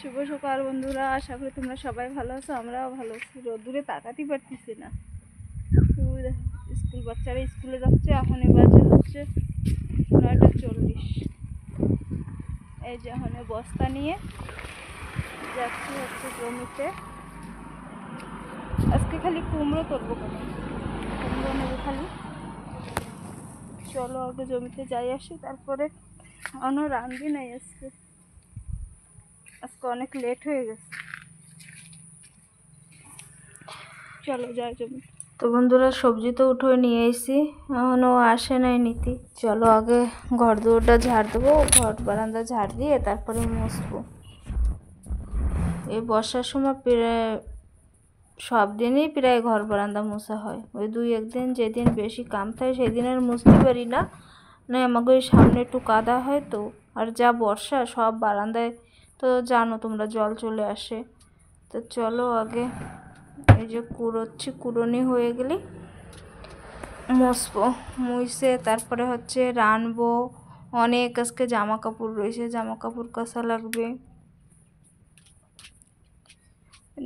শুভ সকাল বন্ধুরা, আশা করি তোমরা সবাই ভালো আছো। আমরাও ভালো আছি। রোদ্দুরে তাকাতেই পারতেছি না। স্কুল বাচ্চারা স্কুলে যাচ্ছে। এখন বাজে হচ্ছে 9:40। এই যে এখন বস্তা নিয়ে যাচ্ছি হচ্ছে জমিতে। আজকে খালি কুমড়ো তুলবো, কেন কুমড়ো নেবো খালি। চলো আগে জমিতে যাই আসি, তারপরে অন্য রান্দি নাই। আজকে অনেক লেট হয়ে গেছে। চলো যাই জমি। তো বন্ধুরা, সবজি তো উঠে নিয়ে এসেছি, এখনও আসে নাই নিতে। চলো আগে ঘর দুয়ারটা ঝাড় দেবো, ঘর বারান্দা ঝাড় দিয়ে তারপরে মুছবো। এই বর্ষার সময় সব দিনই প্রায় ঘর বারান্দা মোছা হয়। ওই 2-1 দিন যেদিন বেশি কাম থাকে সেদিন আর মুছতে পারি না। আমাকে ওই সামনে একটু কাদা হয় তো, আর যা বর্ষা সব বারান্দায় তো জানো তোমরা জল চলে আসে। তো চলো আগে এই যে কুড়োচ্ছি, কুড়োনি হয়ে গেলে মুছবো। মুছে তারপরে হচ্ছে রানবো। অনেক আজকে জামা কাপড় রয়েছে, জামা কাপড় কাচা লাগবে।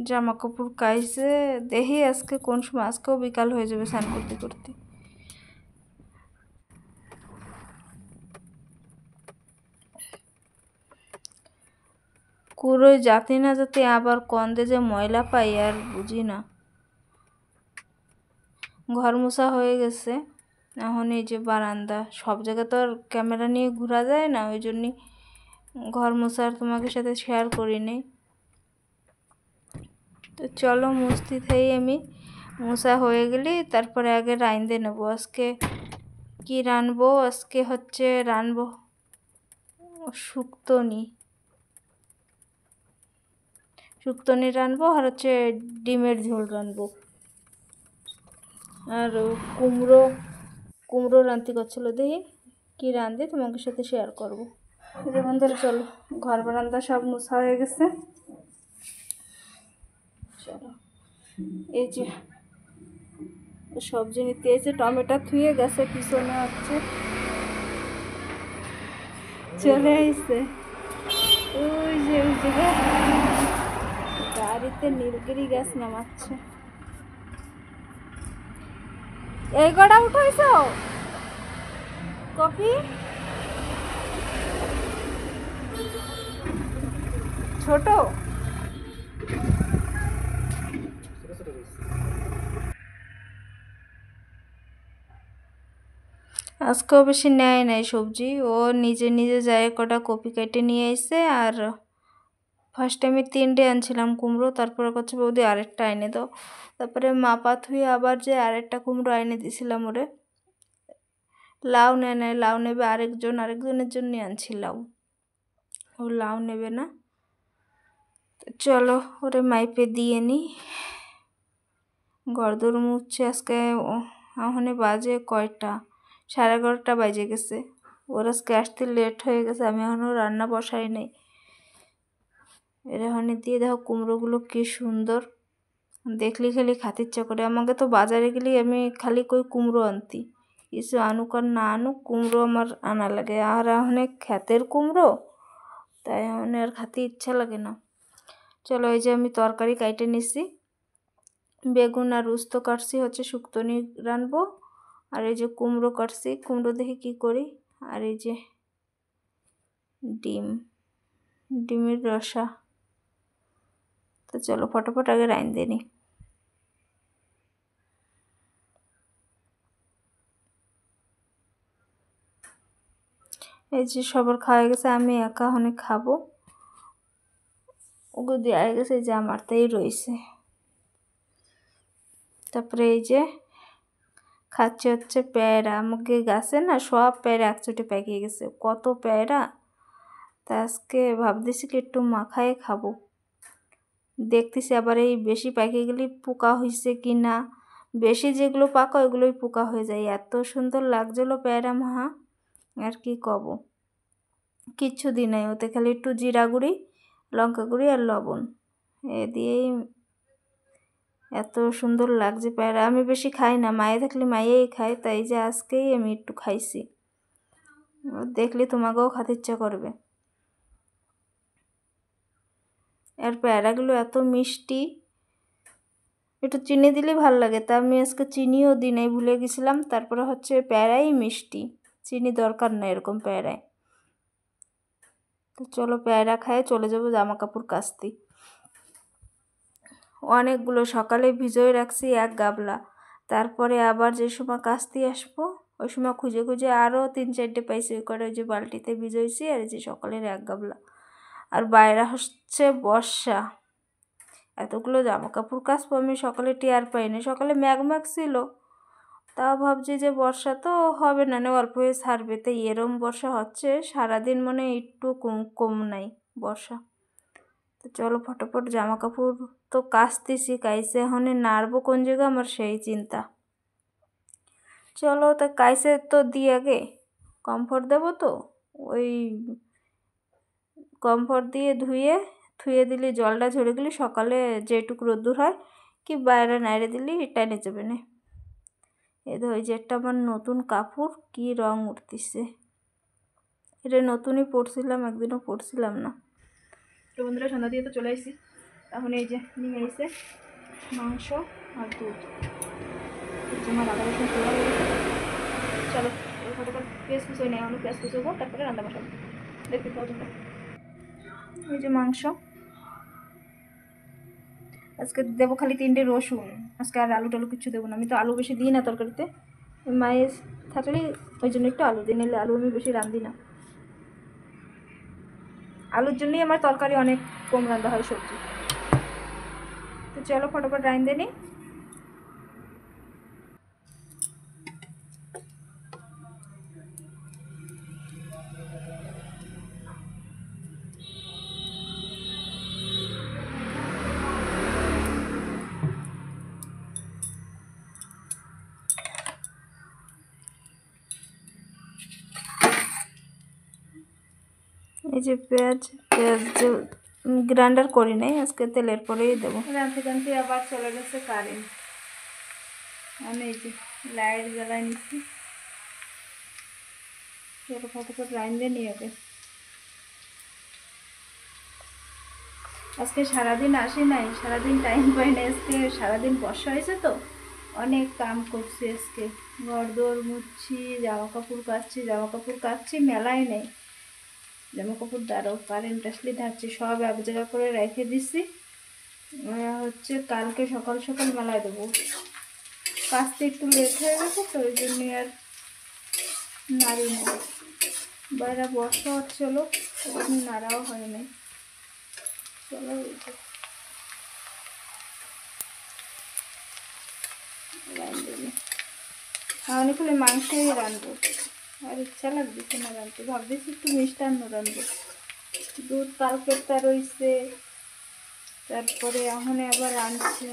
জামা কাপড় কাইছে দেখি আজকে কোন সময়, আজকেও বিকাল হয়ে যাবে স্নান করতে করতে। কুড়োই যাতে না যাতে আবার কন্দে যে ময়লা পাই আর বুঝি না। ঘর মোছা হয়ে গেছে। এখন এই যে বারান্দা, সব জায়গায় তো আর ক্যামেরা নিয়ে ঘোরা যায় না, ওই জন্যই ঘর মোছার তোমাকে সাথে শেয়ার করি নি। তো চলো মুছতে থাই আমি। মোছা হয়ে গেলে তারপরে আগে রাঁধতে নেবো। আজকে কি রানবো? আজকে হচ্ছে রানবো শুক্তনি রানবো, আর হচ্ছে ডিমের ঝোল রানবো। আর কুমড়ো রাঁধতে করছিল, দেখি কি রাঁধে তোমাদের সাথে শেয়ার করবো। যেমন ধরে চলো, ঘর বারান্দা সব মোছা হয়ে গেছে। চলো এই যে সবজি নিতে এসে টমেটো থুয়ে গেছে পিছনে হচ্ছে চলে আসছে। ওই যে গাড়িতে নীলগিরি গাছ নামাচ্ছে। এই কটা উঠাইছ কপি? ছোট আজকেও বেশি নেয় নাই সবজি। ও নিজে নিজে যায় কটা কপি কেটে নিয়ে এসে। আর ফার্স্ট টাইমে 3টে আনছিলাম কুমড়ো, তারপরে করছে বৌদি আরেকটা এনে দাও। তারপরে মাপা থুয়ে আবার যে আরেকটা কুমড়ো এনে দিয়েছিলাম ওরে। লাউ নেয় নাই, লাউ নেবে আরেকজনের জন্যই আনছি লাউ। ও লাউ নেবে না। চলো ওরে মাইপে দিয়ে নি। গরদর মুছছে আজকে। এখন বাজে কয়টা? 11:30 বাজে গেছে। ওর আজকে আসতে লেট হয়ে গেছে। আমি এখনও রান্না বসাই নাই। এখানে দিয়ে দেখো কুমড়োগুলো কি সুন্দর, দেখলি খালি খাতে ইচ্ছা করে। আমাকে তো বাজারে গেলে আমি খালি কই কুমড়ো আনতি, কিছু আনুক আর না আনুক কুমড়ো আমার আনা লাগে। আর অনেক ক্ষেতের কুমড়ো, তাই এখন আর খাতে ইচ্ছা লাগে না। চলো এই যে আমি তরকারি কাইটে নিছি, বেগুন আর উস্তো কাটছি হচ্ছে শুক্তনি রানবো। আর এই যে কুমড়ো কাটছি, কুমড়ো দেখি কি করি। আর এই যে ডিমের রসা। তো চলো ফটাফট আগে রাঁধতে নি। এই যে সবার খাওয়া গেছে, আমি একা অনেক খাবো। ওকে দেওয়া গেছে, যে আমারটাই রয়েছে। তারপরে এই যে খাচ্ছে হচ্ছে পেয়ারা। আমাকে গাছে না সব পেয়ারা একচোটে পেকে গেছে, কত পেয়ারা। তা আজকে ভাবতেছি কি একটু মাখায়ে খাবো। দেখতেছি আবার এই বেশি পেকে গেলে পোকা হয়েছে কি না। বেশি যেগুলো পাকা ওইগুলোই পোকা হয়ে যায়। এত সুন্দর লাগছিল পেয়ারা মাহা, আর কি কব। কিচ্ছু দিই নাই ওতে, খালি একটু জিরা গুঁড়ি, লঙ্কা গুঁড়ি আর লবণ এ দিয়েই এত সুন্দর লাগছে পেয়ারা। আমি বেশি খাই না, মায়ে থাকলে মায়েই খায়, তাই যে আজকেই আমি একটু খাইছি। দেখলে তোমাকেও খেতে ইচ্ছা করবে। আর প্যাঁড়াগুলো এত মিষ্টি, একটু চিনি দিলে ভালো লাগে, তা আমি আজকে চিনিও দিই নাই, ভুলে গেছিলাম। তারপরে হচ্ছে প্যাঁড়াই মিষ্টি, চিনি দরকার নেই এরকম প্যাঁড়ায়। তো চলো প্যাঁড়া খায় চলে যাবো জামা কাপড় কাচতে। অনেকগুলো সকালে ভিজিয়ে রাখছি এক গাবলা, তারপরে আবার যে সময় কাচতে আসবো ওই সময় খুঁজে খুঁজে আরও 3-4টে পাইছি, ওই করে ওই যে বালতিতে ভিজেছি। আর এই যে সকালের এক গাবলা। আর বাইরে হচ্ছে বর্ষা, এতগুলো জামা কাপড় কাচবো আমি সকালে টের পাইনি। সকালে ম্যাঘ ছিল, তাও ভাবছি যে বর্ষা তো হবে না, অল্প হয়ে ছাড়বে। তাই এরম বর্ষা হচ্ছে সারাদিন, মনে একটু কম নাই বর্ষা। তো চলো ফটাফট জামা কাপড় তো কাচতেছি, কাইসে এখন নাড়বো কোন জায়গা আমার সেই চিন্তা। চলো তা কাইসে তো দিই আগে, কমফোর্ট দেবো তো, ওই কমফোর্ট দিয়ে ধুয়ে দিলে জলটা ঝরে গেলে সকালে যেটুকু রোদ্দুর হয় কি বাইরে নাড়ে দিলে টাইনে যাবে না। এই যে একটা আমার নতুন কাপড়, কি রং উঠতেছে। এটা নতুনই পরছিলাম, একদিনও পরছিলাম না। তো বন্ধুরা সন্ধ্যা দিয়ে তো চলে আসছি, এখন এই যে নিয়ে এসে মাংস আর দুধ, আমার আদা রসুন খোলা হয়ে গেছে। চলো ফটোফট পেঁয়াজ কুচোই নেই, আমি পেঁয়াজ কুচোবো, তারপরে রান্না বসাবো। দেখতে পাবো তোমরা। এই যে মাংস, আজকে দেবো খালি 3টে রসুন, আজকে আর আলু টালু কিছু দেবো না। আমি তো আলু বেশি দিই না তরকারিতে, মায়ের থাকলে ওই জন্য একটু আলু দিই, নিলে আলু আমি বেশি রাঁধি না। আলুর জন্যই আমার তরকারি অনেক কম রান্না হয় সবজি। তো চলো ফটাফট রাঁধে নিই। এই যে পেঁয়াজ যে গ্রাইন্ডার করি নাই, আজকে তেলের পরেই দেবো। রাঁধতে আবার চলে গেছে কারেন্ট, আমি এই যে লাইট জ্বালাই নিচ্ছি। চলো ফটোফট রাঁধে নিয়ে যাবে। আজকে সারাদিন আসি নাই, সারাদিন টাইম পাই না। আজকে সারাদিন বর্ষা হয়েছে তো অনেক কাম করছি আজকে, ঘর দোর মুছছি, জামা কাপড় কাচ্ছি, মেলায় নেই জামা কাপড়। দাঁড়াও, কারেন্ট আসলে ধাচ্ছি, সব এক জায়গা করে রেখে দিছি, হচ্ছে কালকে সকাল সকাল মেলায় দেবো। কাচতে একটু লেট হয়ে গেছে তো ওই জন্যই আর নাড়ি না, বাইরে বর্ষা হচ্ছিল নাড়াও হয় নাই। চলো রাঁধবো, আমি খালি মাংসই রাঁধবো, আর ইচ্ছা লাগতেছে না রাঁধতে। ভাবতেছি একটু মিষ্টান্ন রাঁধবো, দুধ কালকেরটা রয়েছে, তারপরে এখন আবার রাঁধছে।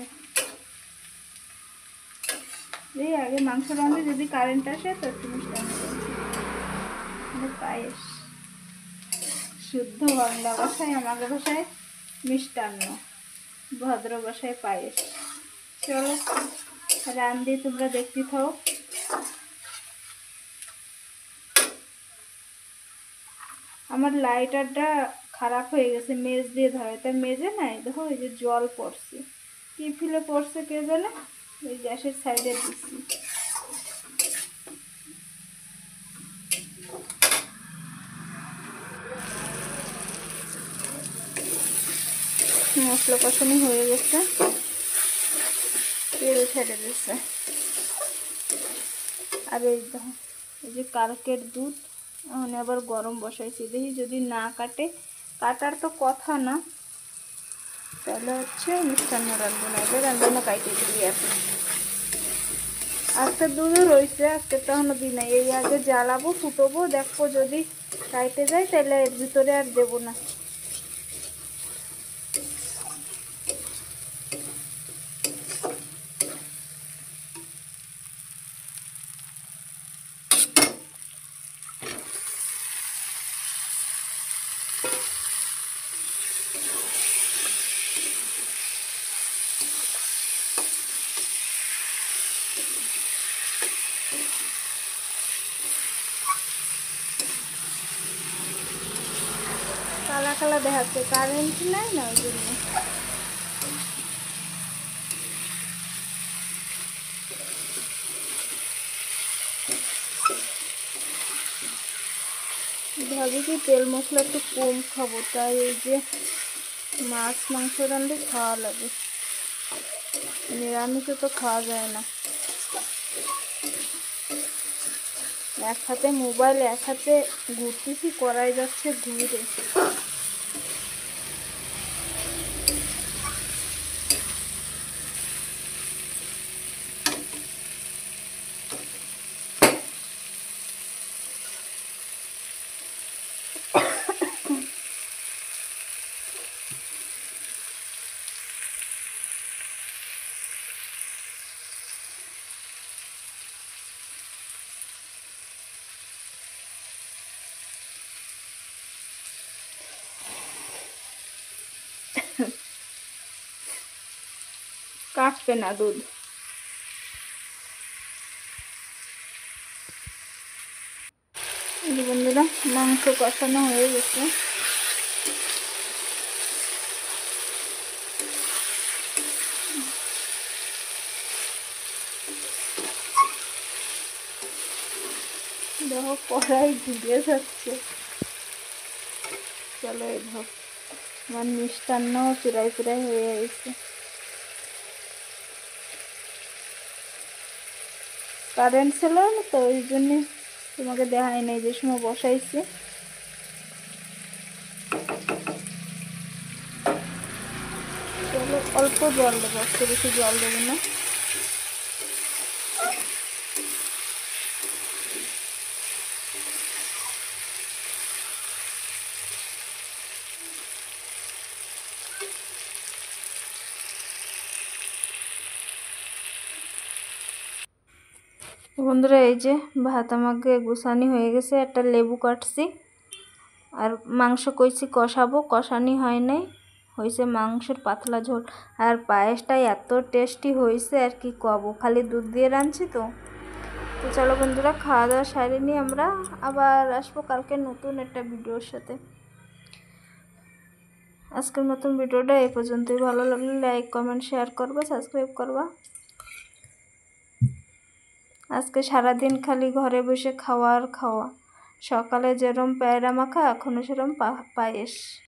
এই আগে মাংস রাঁধে, যদি কারেন্ট আসে তো একটু মিষ্টান্ন পায়েস, শুদ্ধ বাংলা ভাষায়, আমাদের ভাষায় মিষ্টান্ন, ভদ্র ভাষায় পায়েস। চলো রাঁধি, তোমরা দেখতে থাও। আমার লাইটারটা খারাপ হয়ে গেছে, মেজ দিয়ে ধরে, তাই মেজে নাই, দেখো এই যে জল পড়ছে, কি ফিলে পড়ছে কে জানে, ওই গ্যাসের সাইডে দিচ্ছি। মশলা কষানো হয়ে গেছে, তেল ছেড়ে দিচ্ছে। আর এই দেখো এই যে কালকের দুধ এখন আবার গরম বসাইছি, দেখি যদি না কাটে, কাটার তো কথা না, তাহলে হচ্ছে মিষ্টান্ন রাঁধবো না, এবার রান্না কাইটে দিই। আজকে দুধও রয়েছে, আজকে তো এখনো দিই নাই, এই আগে জ্বালাবো ফুটবো, দেখবো যদি কাইটে যায় তাহলে এর ভিতরে আর দেবো না। কালা দেখাচ্ছে, কারেন্ট নাই না ওই জন্য। ভাবি কি তেল মশলা একটু কম খাবো, তাই এই যে মাছ মাংস রান্না খাওয়া লাগে, নিরামিষে তো খাওয়া যায় না। এক হাতে মোবাইল, এক হাতে ঘুরতেছি, করাই যাচ্ছে ঘুরে। কাটবে না দুধ। বন্ধুরা, মাংস কষানো হয়ে গেছে। দেখো কড়াই ঘুরে যাচ্ছে। চলো এই ধর, আমার মিষ্টান্ন চুরাই চুরাই হয়ে গেছে। কারেন্ট ছিল না তো ওই জন্যে তোমাকে দেখাই নাই যে সময় বসাইছি। চলো অল্প জল দেবো, একটু বেশি জল দেবো না। বন্ধুরা, এই যে ভাত আমাকে গুছানি হয়ে গেছে, একটা লেবু কাটছি, আর মাংস কইছি কষাবো, কষানি হয় নাই, হয়েছে মাংসের পাতলা ঝোল। আর পায়েসটাই এত টেস্টি হয়েছে আর কি কব, খালি দুধ দিয়ে রাঁধছি তো। তো চলো বন্ধুরা, খাওয়া দাওয়া সারে নিয়ে আমরা আবার আসবো কালকে নতুন একটা ভিডিওর সাথে। আজকের মতন ভিডিওটা এই পর্যন্তই। ভালো লাগলে লাইক কমেন্ট শেয়ার করবা, সাবস্ক্রাইব করবা। আজকে সারাদিন খালি ঘরে বসে খাওয়া আর খাওয়া। সকালে যেরম পেয়ারা মাখা, এখনও সেরম পায়েস।